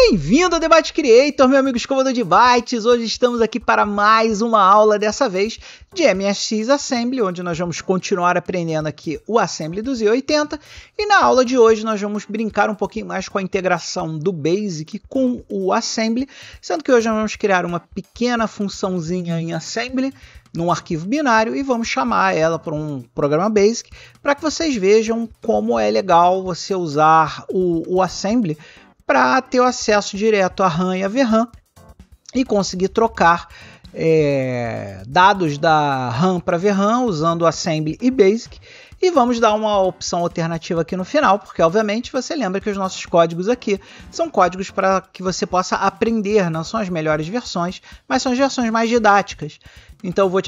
Bem-vindo ao Debate Creator, meu amigo escovador de bytes. Hoje estamos aqui para mais uma aula, dessa vez de MSX Assembly, onde nós vamos continuar aprendendo aqui o Assembly do Z80. E na aula de hoje nós vamos brincar um pouquinho mais com a integração do BASIC com o Assembly, sendo que hoje nós vamos criar uma pequena funçãozinha em Assembly, num arquivo binário, e vamos chamar ela para um programa BASIC, para que vocês vejam como é legal você usar o Assembly para ter o acesso direto à RAM e à VRAM e conseguir trocar dados da RAM para VRAM usando Assembly e BASIC. E vamos dar uma opção alternativa aqui no final, porque obviamente você lembra que os nossos códigos aqui são códigos para que você possa aprender, não são as melhores versões, mas são as versões mais didáticas. Então eu vou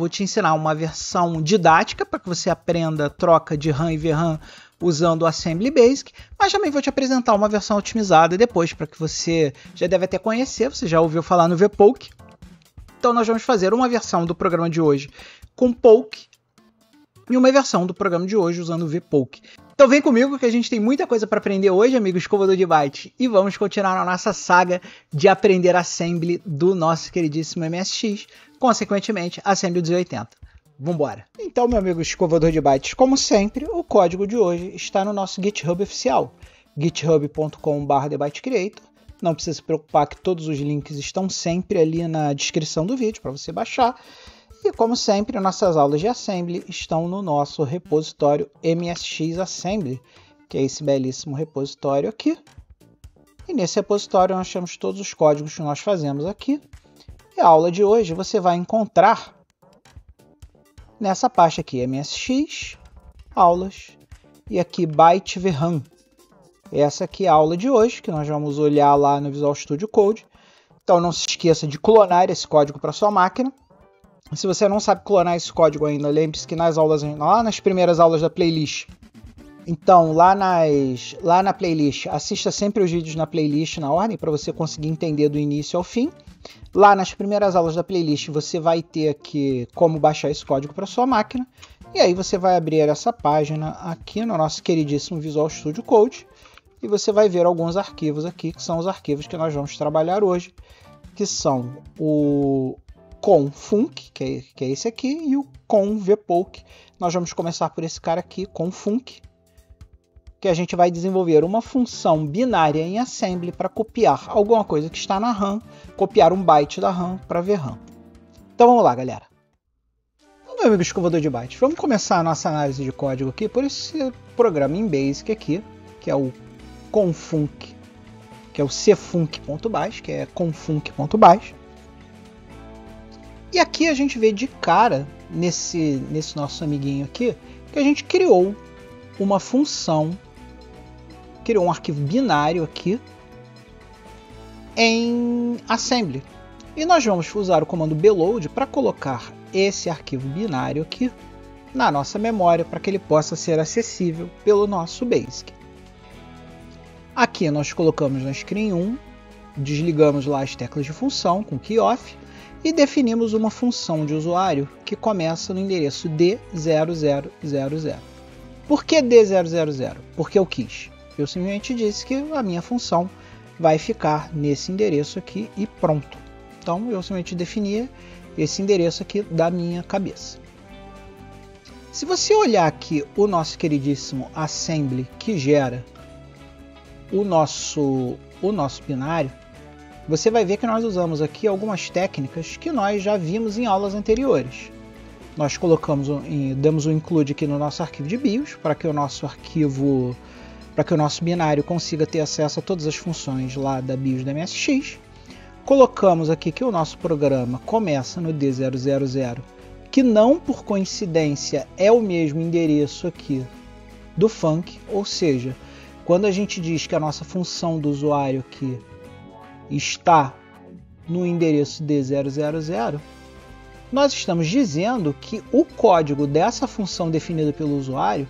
te ensinar uma versão didática para que você aprenda a troca de RAM e VRAM usando o Assembly Basic, mas também vou te apresentar uma versão otimizada depois, para que você já deve até conhecer, você já ouviu falar no vPoke. Então nós vamos fazer uma versão do programa de hoje com Poke e uma versão do programa de hoje usando o vPoke. Então vem comigo que a gente tem muita coisa para aprender hoje, amigo escovador de bytes, e vamos continuar na nossa saga de aprender Assembly do nosso queridíssimo MSX, consequentemente Assembly do Z80. Vambora! Então, meu amigo escovador de bytes, como sempre, o código de hoje está no nosso GitHub oficial, github.com/debatecreator. Não precisa se preocupar que todos os links estão sempre ali na descrição do vídeo para você baixar. E, como sempre, nossas aulas de Assembly estão no nosso repositório MSX Assembly, que é esse belíssimo repositório aqui. E nesse repositório nós temos todos os códigos que nós fazemos aqui. E a aula de hoje você vai encontrar nessa pasta aqui, MSX, aulas, e aqui Byte VRAM. Essa aqui é a aula de hoje, que nós vamos olhar lá no Visual Studio Code. Então não se esqueça de clonar esse código para sua máquina. Se você não sabe clonar esse código ainda, lembre-se que lá nas primeiras aulas da playlist, então lá na playlist, assista sempre os vídeos na playlist na ordem, para você conseguir entender do início ao fim. Lá nas primeiras aulas da playlist você vai ter aqui como baixar esse código para sua máquina. E aí você vai abrir essa página aqui no nosso queridíssimo Visual Studio Code. E você vai ver alguns arquivos aqui, que são os arquivos que nós vamos trabalhar hoje. Que são o confunc, que é esse aqui, e o convpoke. Nós vamos começar por esse cara aqui, confunc, que a gente vai desenvolver uma função binária em Assembly para copiar alguma coisa que está na RAM, copiar um byte da RAM para VRAM. Então vamos lá, galera. Então, meu amigo escovador de bytes, vamos começar a nossa análise de código aqui por esse programa em BASIC aqui, que é o confunc, que é o cfunc.bash, que é confunc.bash. E aqui a gente vê de cara, nesse nosso amiguinho aqui, que a gente criou uma função, criou um arquivo binário aqui em Assembly. E nós vamos usar o comando bload para colocar esse arquivo binário aqui na nossa memória, para que ele possa ser acessível pelo nosso BASIC. Aqui nós colocamos na screen 1, desligamos lá as teclas de função com key off, e definimos uma função de usuário que começa no endereço D0000. Por que D000? Porque eu quis. Eu simplesmente disse que a minha função vai ficar nesse endereço aqui e pronto. Então eu simplesmente defini esse endereço aqui da minha cabeça. Se você olhar aqui o nosso queridíssimo Assembly que gera o nosso binário, você vai ver que nós usamos aqui algumas técnicas que nós já vimos em aulas anteriores. Nós damos um include aqui no nosso arquivo de BIOS, para que o nosso binário consiga ter acesso a todas as funções lá da BIOS da MSX. Colocamos aqui que o nosso programa começa no D000, que não por coincidência é o mesmo endereço aqui do func, ou seja, quando a gente diz que a nossa função do usuário aqui está no endereço D000, nós estamos dizendo que o código dessa função definida pelo usuário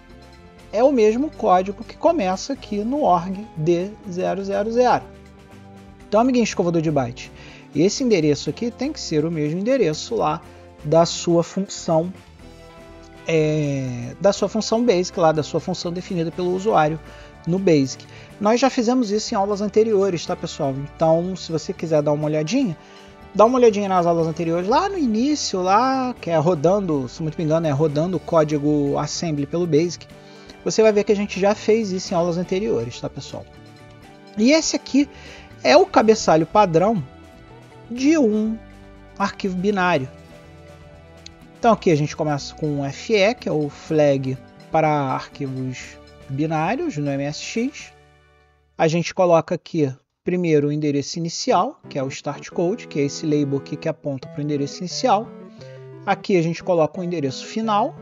é o mesmo código que começa aqui no org D000. Então, amiguinho escovador de byte, esse endereço aqui tem que ser o mesmo endereço lá da sua função basic, lá da sua função definida pelo usuário no Basic. Nós já fizemos isso em aulas anteriores, tá, pessoal? Então, se você quiser dar uma olhadinha, dá uma olhadinha nas aulas anteriores, lá no início, lá, que é rodando, se não me engano, é rodando o código Assembly pelo Basic. Você vai ver que a gente já fez isso em aulas anteriores, tá, pessoal? E esse aqui é o cabeçalho padrão de um arquivo binário. Então aqui a gente começa com o FE, que é o flag para arquivos binários no MSX. A gente coloca aqui primeiro o endereço inicial, que é o start code, que é esse label aqui que aponta para o endereço inicial. Aqui a gente coloca o endereço final,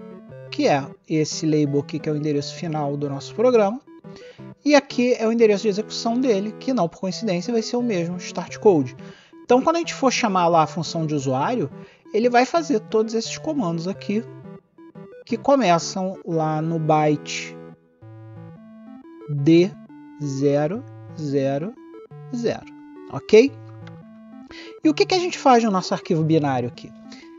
que é esse label aqui que é o endereço final do nosso programa. E aqui é o endereço de execução dele, que não por coincidência vai ser o mesmo start code. Então quando a gente for chamar lá a função de usuário, ele vai fazer todos esses comandos aqui, que começam lá no byte D000, ok? E o que a gente faz no nosso arquivo binário aqui?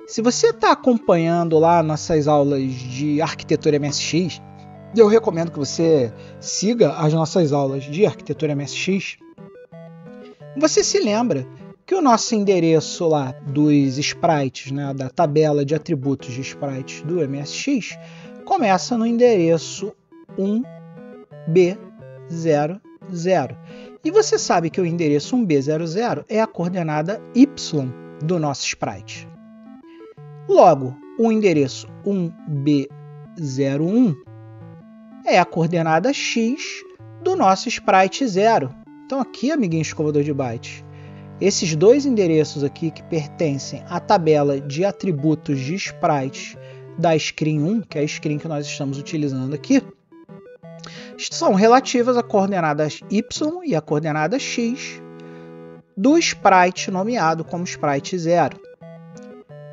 Se você está acompanhando lá nossas aulas de arquitetura MSX, eu recomendo que você siga as nossas aulas de arquitetura MSX. Você se lembra que o nosso endereço lá dos sprites, né, da tabela de atributos de sprites do MSX, começa no endereço 1B00. E você sabe que o endereço 1B00 é a coordenada Y do nosso sprite. Logo, o endereço 1B01 é a coordenada X do nosso sprite 0. Então aqui, amiguinho escovador de bytes, esses dois endereços aqui que pertencem à tabela de atributos de sprites da screen 1, que é a screen que nós estamos utilizando aqui, são relativas à coordenada Y e à coordenada X do sprite nomeado como sprite 0.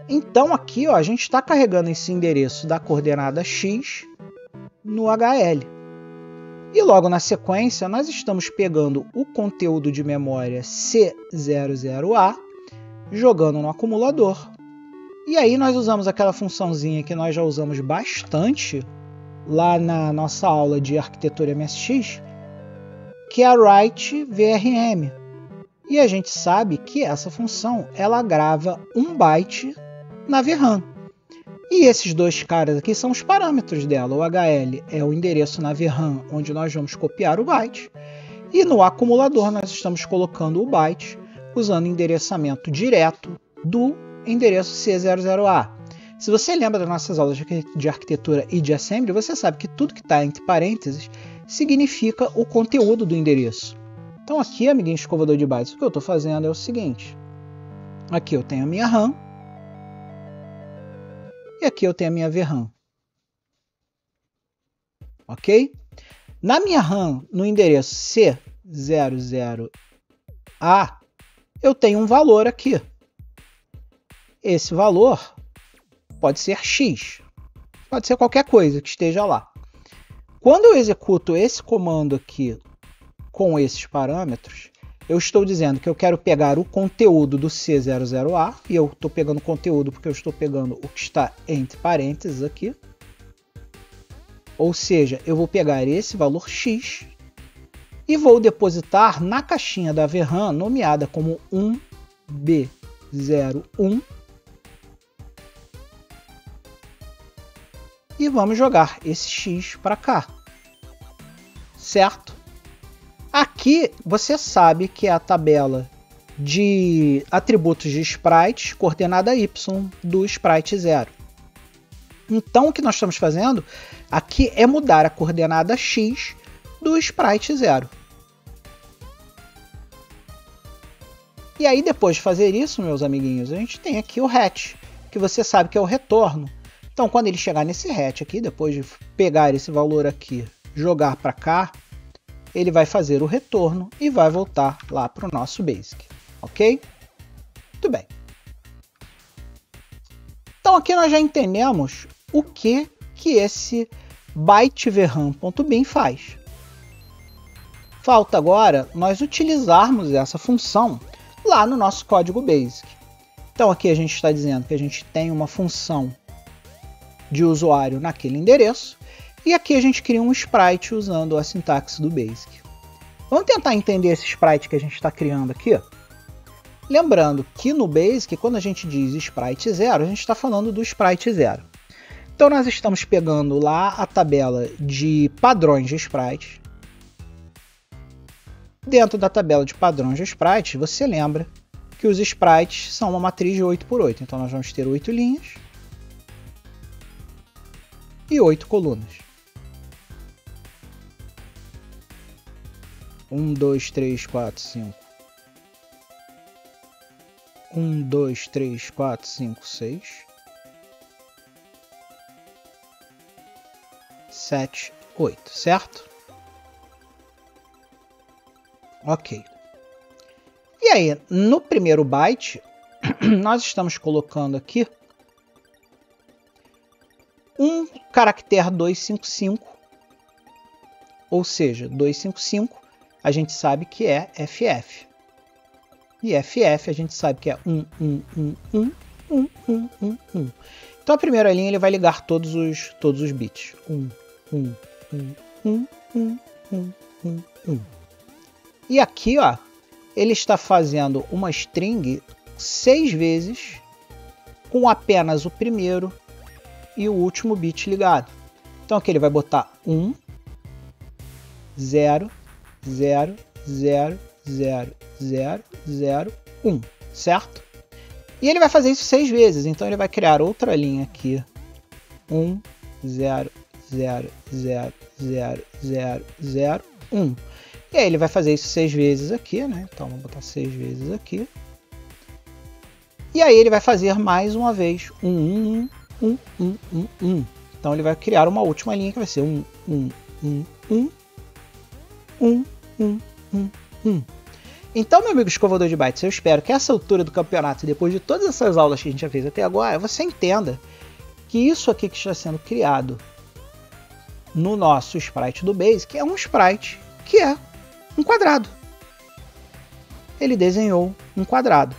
Então aqui ó, a gente está carregando esse endereço da coordenada X no HL. E logo na sequência nós estamos pegando o conteúdo de memória C00A, jogando no acumulador. E aí nós usamos aquela funçãozinha que nós já usamos bastante lá na nossa aula de arquitetura MSX, que é a write_vrm. E a gente sabe que essa função ela grava 1 byte na VRAM. E esses dois caras aqui são os parâmetros dela. O HL é o endereço na VRAM onde nós vamos copiar o byte. E no acumulador nós estamos colocando o byte usando endereçamento direto do endereço C00A. Se você lembra das nossas aulas de arquitetura e de assembly, você sabe que tudo que está entre parênteses significa o conteúdo do endereço. Então aqui, amiguinho escovador de bytes, o que eu estou fazendo é o seguinte. Aqui eu tenho a minha RAM. E aqui eu tenho a minha VRAM. Ok? Na minha RAM, no endereço C00A, eu tenho um valor aqui. Esse valor pode ser X. Pode ser qualquer coisa que esteja lá. Quando eu executo esse comando aqui com esses parâmetros, eu estou dizendo que eu quero pegar o conteúdo do C00A, e eu estou pegando conteúdo porque eu estou pegando o que está entre parênteses aqui. Ou seja, eu vou pegar esse valor X e vou depositar na caixinha da VRAM nomeada como 1B01 e vamos jogar esse X para cá, certo? Aqui você sabe que é a tabela de atributos de sprites, coordenada Y do sprite 0. Então o que nós estamos fazendo aqui é mudar a coordenada X do sprite 0. E aí depois de fazer isso, meus amiguinhos, a gente tem aqui o hatch, que você sabe que é o retorno. Então quando ele chegar nesse hatch aqui, depois de pegar esse valor aqui, jogar para cá, ele vai fazer o retorno e vai voltar lá para o nosso Basic, ok? Muito bem. Então aqui nós já entendemos o que esse byte_vrram.bin faz. Falta agora nós utilizarmos essa função lá no nosso código Basic. Então aqui a gente está dizendo que a gente tem uma função de usuário naquele endereço E aqui a gente cria um sprite usando a sintaxe do Basic. Vamos tentar entender esse sprite que a gente está criando aqui? Lembrando que no Basic, quando a gente diz sprite 0, a gente está falando do sprite 0. Então nós estamos pegando lá a tabela de padrões de sprites. Dentro da tabela de padrões de sprites, você lembra que os sprites são uma matriz de 8×8. Então nós vamos ter 8 linhas e 8 colunas. 1, 2, 3, 4, 5. 1, 2, 3, 4, 5, 6. 7, 8, certo? Ok. E aí, no primeiro byte, nós estamos colocando aqui um caractere 255, ou seja, 255 a gente sabe que é FF. E FF a gente sabe que é 1, 1, 1, 1, 1, 1, 1, 1. Então a primeira linha ele vai ligar todos os bits. 1, 1, 1, 1, 1, 1, 1, 1. E aqui, ó, ele está fazendo uma string 6 vezes com apenas o primeiro e o último bit ligado. Então aqui ele vai botar 1, 0, 0, 0, 0, 0, 0, 1, certo? E ele vai fazer isso 6 vezes, então ele vai criar outra linha aqui. 1, 0, 0, 0, 0, 0, 0, 1. E aí ele vai fazer isso 6 vezes aqui, né? Então vamos botar 6 vezes aqui. E aí ele vai fazer mais uma vez 1, 1, 1, 1, 1, 1. Então ele vai criar uma última linha que vai ser 1, 1, 1, 1, 1, 1, 1, 1. Então, meu amigo escovador de bytes, eu espero que essa altura do campeonato, depois de todas essas aulas que a gente já fez até agora, você entenda que isso aqui que está sendo criado no nosso sprite do Basic é um sprite que é um quadrado. Ele desenhou um quadrado,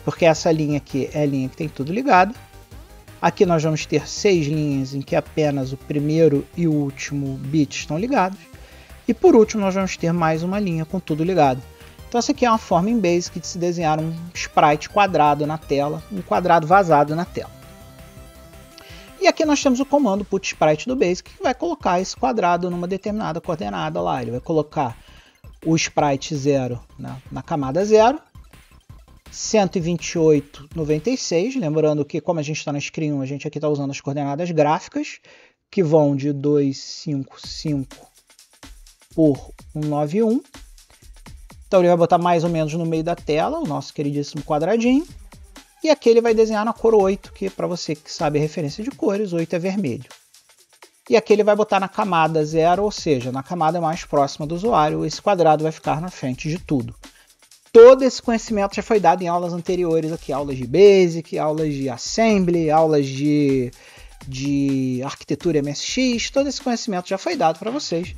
porque essa linha aqui é a linha que tem tudo ligado. Aqui nós vamos ter 6 linhas em que apenas o primeiro e o último bit estão ligados. E por último nós vamos ter mais uma linha com tudo ligado. Então essa aqui é uma forma em Basic de se desenhar um sprite quadrado na tela, um quadrado vazado na tela. E aqui nós temos o comando putSprite do Basic, que vai colocar esse quadrado numa determinada coordenada lá. Ele vai colocar o sprite 0 na camada 0, 128,96, lembrando que como a gente está no Screen 1, a gente aqui está usando as coordenadas gráficas, que vão de 255 por 191. Então ele vai botar mais ou menos no meio da tela, o nosso queridíssimo quadradinho. E aqui ele vai desenhar na cor 8, que para você que sabe a referência de cores, 8 é vermelho. E aqui ele vai botar na camada 0, ou seja, na camada mais próxima do usuário, esse quadrado vai ficar na frente de tudo. Todo esse conhecimento já foi dado em aulas anteriores, aqui, aulas de Basic, aulas de Assembly, aulas de arquitetura MSX, todo esse conhecimento já foi dado para vocês.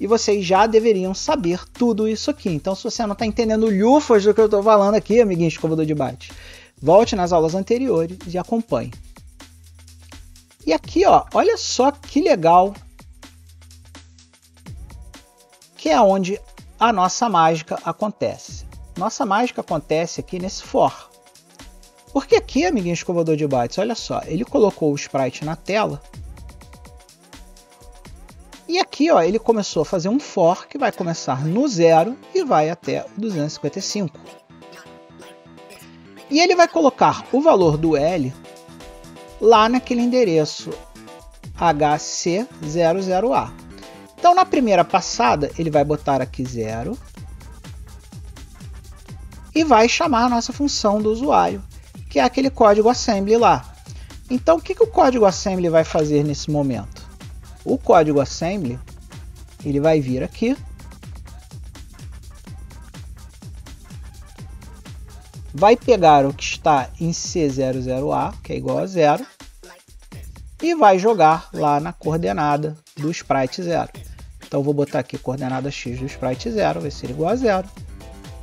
E vocês já deveriam saber tudo isso aqui. Então, se você não está entendendo lufas do que eu estou falando aqui, amiguinho escovador de bytes, volte nas aulas anteriores e acompanhe. E aqui, ó, olha só que legal, que é onde a nossa mágica acontece. Nossa mágica acontece aqui nesse for. Porque aqui, amiguinho escovador de bytes, olha só, ele colocou o sprite na tela. E aqui, ó, ele começou a fazer um for que vai começar no 0 e vai até o 255. E ele vai colocar o valor do L lá naquele endereço HC00A. Então, na primeira passada, ele vai botar aqui 0 e vai chamar a nossa função do usuário, que é aquele código assembly lá. Então, o que o código assembly vai fazer nesse momento? O código assembly, ele vai vir aqui, vai pegar o que está em C00A, que é igual a 0, e vai jogar lá na coordenada do sprite 0. Então vou botar aqui a coordenada x do sprite 0, vai ser igual a 0,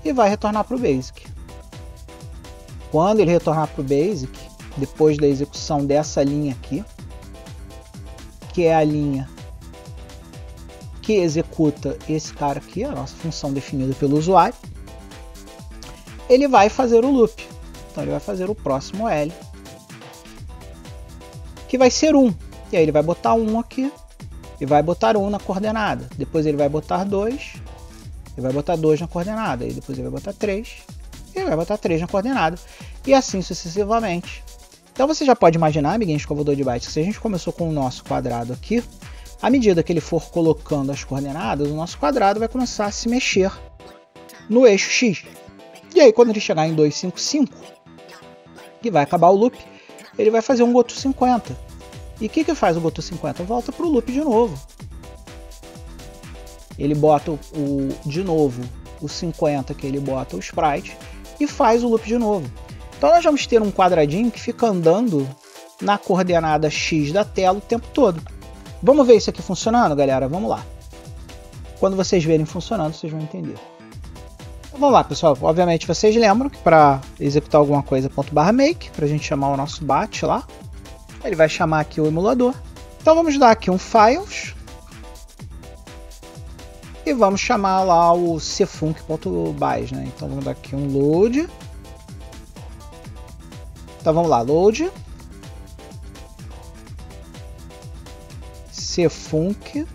e vai retornar para o Basic. Quando ele retornar para o Basic, depois da execução dessa linha aqui, que é a linha que executa esse cara aqui, a nossa função definida pelo usuário, ele vai fazer o loop. Então ele vai fazer o próximo L, que vai ser 1. E aí ele vai botar 1 aqui e vai botar 1 na coordenada. Depois ele vai botar 2, ele vai botar 2 na coordenada. E depois ele vai botar 3 e ele vai botar 3 na coordenada. E assim sucessivamente. Então você já pode imaginar, amiguinho escovador de bytes, que se a gente começou com o nosso quadrado aqui, à medida que ele for colocando as coordenadas, o nosso quadrado vai começar a se mexer no eixo X. E aí quando ele chegar em 255, que vai acabar o loop, ele vai fazer um goto 50. E o que faz o goto 50? Volta para o loop de novo. Ele bota de novo o 50 que ele bota o sprite e faz o loop de novo. Então nós vamos ter um quadradinho que fica andando na coordenada X da tela o tempo todo. Vamos ver isso aqui funcionando, galera? Vamos lá. Quando vocês verem funcionando, vocês vão entender. Então, vamos lá, pessoal. Obviamente vocês lembram que para executar alguma coisa, .make, para a gente chamar o nosso bat lá. Ele vai chamar aqui o emulador. Então vamos dar aqui um files. E vamos chamar lá o cfunc.base, né? Então vamos dar aqui um load. Então vamos lá, load. cfunc.base.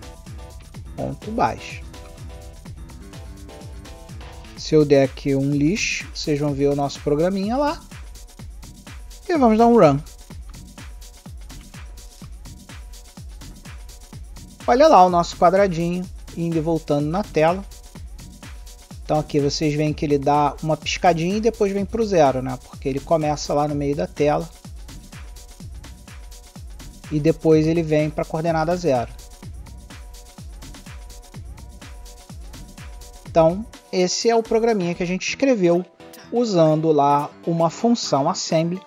Se eu der aqui um list, vocês vão ver o nosso programinha lá. E vamos dar um run. Olha lá o nosso quadradinho indo e voltando na tela. Então aqui vocês veem que ele dá uma piscadinha e depois vem para o zero, né? Porque ele começa lá no meio da tela. E depois ele vem para a coordenada 0. Então esse é o programinha que a gente escreveu usando lá uma função assembly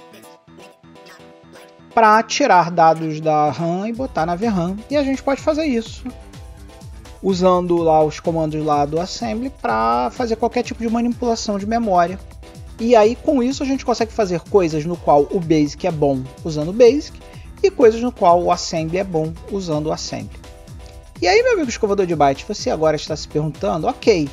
para tirar dados da RAM e botar na VRAM. E a gente pode fazer isso usando lá os comandos lá do assembly para fazer qualquer tipo de manipulação de memória. E aí com isso a gente consegue fazer coisas no qual o BASIC é bom usando o BASIC e coisas no qual o assembly é bom usando o assembly. E aí, meu amigo escovador de bytes, você agora está se perguntando, ok,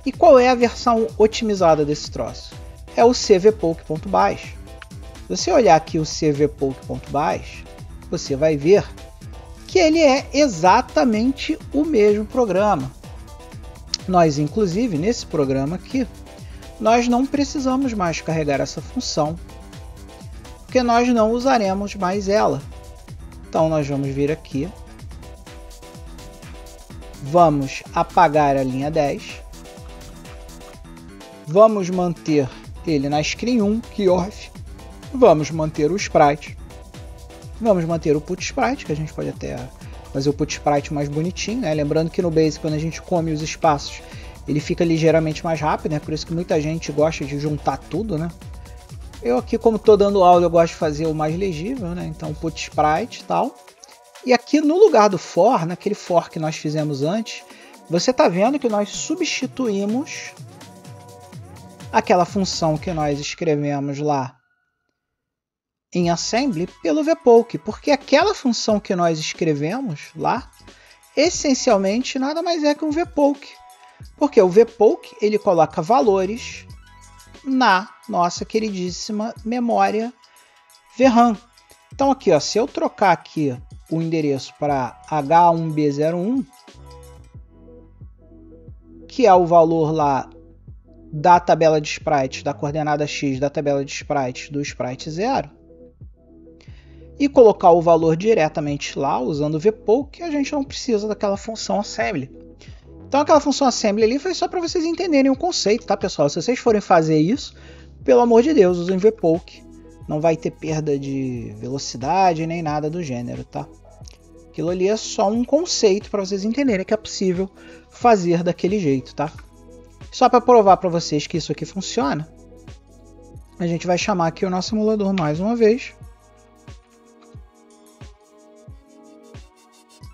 e qual é a versão otimizada desse troço? É o cvpoke.bash. Se você olhar aqui o cvpoke.bash, você vai ver que ele é exatamente o mesmo programa. Nós, inclusive, nesse programa aqui, nós não precisamos mais carregar essa função, porque nós não usaremos mais ela. Então nós vamos vir aqui, vamos apagar a linha 10, vamos manter ele na screen 1, que off, vamos manter o sprite, vamos manter o put sprite, que a gente pode até fazer o put sprite mais bonitinho, né? Lembrando que no Basic, quando a gente come os espaços, ele fica ligeiramente mais rápido, né? Por isso que muita gente gosta de juntar tudo, né? Eu aqui, como estou dando aula, eu gosto de fazer o mais legível, né? Então put sprite e tal. E aqui no lugar do for, naquele for que nós fizemos antes, você está vendo que nós substituímos aquela função que nós escrevemos lá em assembly pelo vpoke, porque aquela função que nós escrevemos lá, essencialmente nada mais é que um vpoke, porque o vpoke ele coloca valores na nossa queridíssima memória VRAM. Então aqui, ó, se eu trocar aqui o endereço para H1B01, que é o valor lá da tabela de sprites, da coordenada X da tabela de sprites do sprite 0, e colocar o valor diretamente lá usando o vpoke, a gente não precisa daquela função assembly. Então aquela função assembly ali foi só para vocês entenderem o conceito, tá, pessoal? Se vocês forem fazer isso, pelo amor de Deus, usem vpoke. Não vai ter perda de velocidade nem nada do gênero, tá? Aquilo ali é só um conceito para vocês entenderem que é possível fazer daquele jeito, tá? Só para provar para vocês que isso aqui funciona, a gente vai chamar aqui o nosso emulador mais uma vez.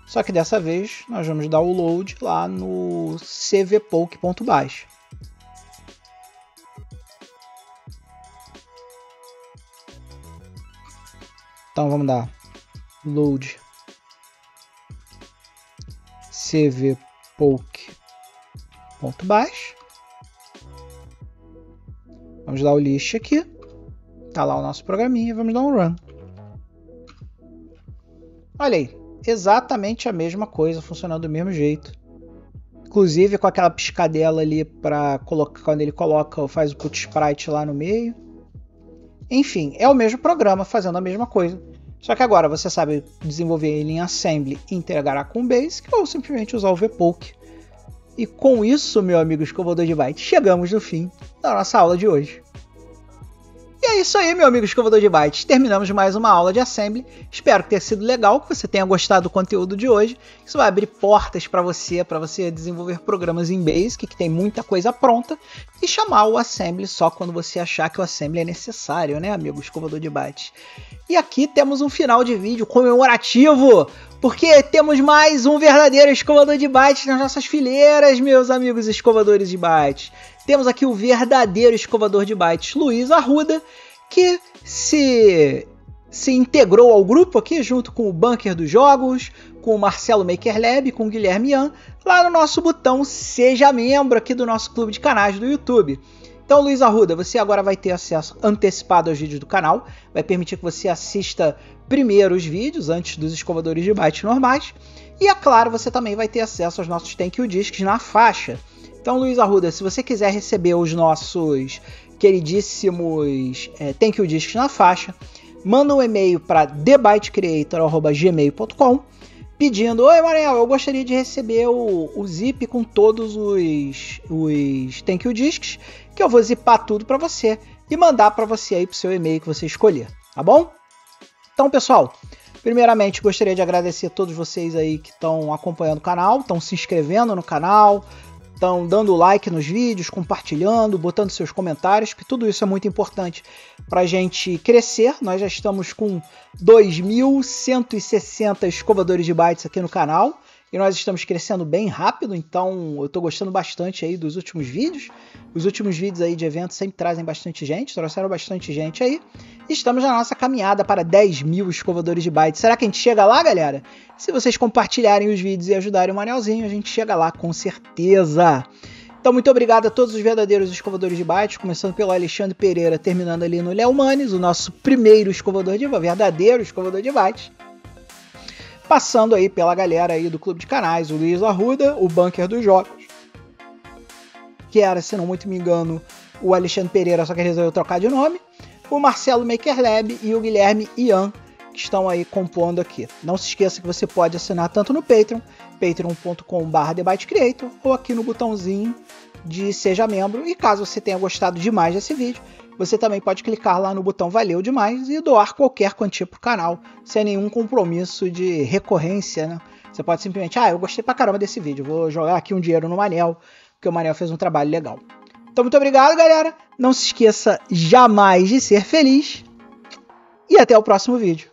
Só que dessa vez nós vamos dar o load lá no cvpoke.bash. Então vamos dar load poke.bash. Vamos dar o list aqui. Tá lá o nosso programinha. Vamos dar um run. Olha aí. Exatamente a mesma coisa, funcionando do mesmo jeito. Inclusive com aquela piscadela ali para colocar, quando ele coloca, faz o put sprite lá no meio. Enfim, é o mesmo programa fazendo a mesma coisa. Só que agora você sabe desenvolver ele em Assembly e integrar com o Basic ou simplesmente usar o vpoke. E com isso, meu amigo escovador de bytes, chegamos no fim da nossa aula de hoje. E é isso aí, meu amigo escovador de bytes. Terminamos mais uma aula de Assembly. Espero que tenha sido legal, que você tenha gostado do conteúdo de hoje. Isso vai abrir portas para você desenvolver programas em Basic, que tem muita coisa pronta, e chamar o Assembly só quando você achar que o Assembly é necessário, né, amigo escovador de bytes? E aqui temos um final de vídeo comemorativo, porque temos mais um verdadeiro escovador de bytes nas nossas fileiras, meus amigos escovadores de bytes. Temos aqui o verdadeiro escovador de bytes, Luiz Arruda, que se integrou ao grupo aqui, junto com o Bunker dos Jogos, com o Marcelo Makerlab, com o Guilherme Ian, lá no nosso botão Seja Membro aqui do nosso clube de canais do YouTube. Então, Luiz Arruda, você agora vai ter acesso antecipado aos vídeos do canal, vai permitir que você assista primeiro os vídeos, antes dos escovadores de bytes normais, e é claro, você também vai ter acesso aos nossos Thank You Discs na faixa. Então, Luiz Arruda, se você quiser receber os nossos queridíssimos Thank You Discs na faixa, manda um e-mail para thebytecreator@gmail.com pedindo: oi, Manel, eu gostaria de receber o zip com todos os Thank You Discs, que eu vou zipar tudo para você e mandar para você aí pro seu e-mail que você escolher, tá bom? Então, pessoal, primeiramente gostaria de agradecer a todos vocês aí que estão acompanhando o canal, estão se inscrevendo no canal, estão dando like nos vídeos, compartilhando, botando seus comentários, que tudo isso é muito importante para a gente crescer. Nós já estamos com 2.160 escovadores de bytes aqui no canal e nós estamos crescendo bem rápido, então eu estou gostando bastante aí dos últimos vídeos. Os últimos vídeos aí de eventos sempre trazem bastante gente, trouxeram bastante gente aí. Estamos na nossa caminhada para 10.000 escovadores de bytes. Será que a gente chega lá, galera? Se vocês compartilharem os vídeos e ajudarem o Manelzinho, a gente chega lá com certeza. Então, muito obrigado a todos os verdadeiros escovadores de bytes, começando pelo Alexandre Pereira, terminando ali no Léo Manes, o nosso primeiro escovador de bytes, verdadeiro escovador de bytes. Passando aí pela galera aí do clube de canais, o Luiz Arruda, o Bunker dos Jogos, que era, se não muito me engano, o Alexandre Pereira, só que resolveu trocar de nome, o Marcelo Makerlab e o Guilherme Ian, que estão aí compondo aqui. Não se esqueça que você pode assinar tanto no Patreon, patreon.com/thebytecreator, ou aqui no botãozinho de Seja Membro. E caso você tenha gostado demais desse vídeo, você também pode clicar lá no botão Valeu Demais e doar qualquer quantia pro canal, sem nenhum compromisso de recorrência, né? Você pode simplesmente, eu gostei pra caramba desse vídeo, vou jogar aqui um dinheiro no Manel, porque o Manel fez um trabalho legal. Então, muito obrigado, galera. Não se esqueça jamais de ser feliz. E até o próximo vídeo.